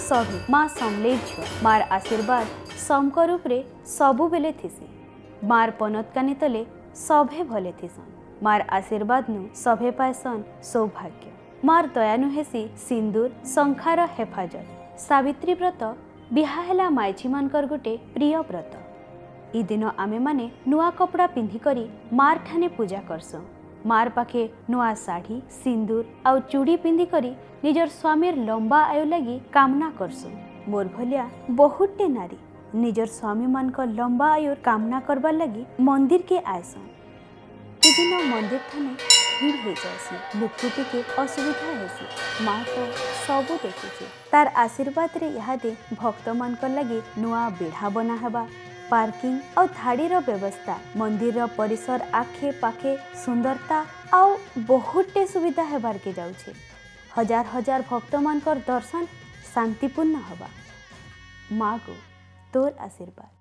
सभी माँ समलेई झुआ मार आशीर्वाद समक रूप रे सबु बेले थिसी। मार पनत कानी तले सभे भले थिसन। मार आशीर्वाद नु सभे पाएसन सौभाग्य। मार दयानु हेसी सिंदूर शंखार हेफाजत। सावित्री व्रत बिहा हेला माइझी मानकर गोटे प्रिय व्रत। ई दिन आमे माने नुआ कपड़ा पिंधि करी मार ठाने पूजा करसों। मार पाखे नुआ साड़ी सिंदूर आउ चूड़ी पिंधि करी निजर स्वामीर लंबा आयु लगी कामना करसों। मोर भलिया बहुते नारी निजर स्वामी मान को लंबा आयु कामना करबार लगी मंदिर के आयसन। ई दिन मंदिर ठाने भीड़ हो जाएसी। लुकुटी के असुविधा हेसी। माँ तो सबू देखुची। तार आशीर्वाद रे इहादे भक्त मान को लगी नुआ बेढ़ा बना हेबा, पार्किंग और धाड़ीर व्यवस्था, मंदिर परिसर आखे पाखे सुंदरता आउ बहुते सुविधा हेबार के जाउछे। हजार हजार भक्त मानकर दर्शन शांतिपूर्ण हवा। माँ गो तोर आशीर्वाद।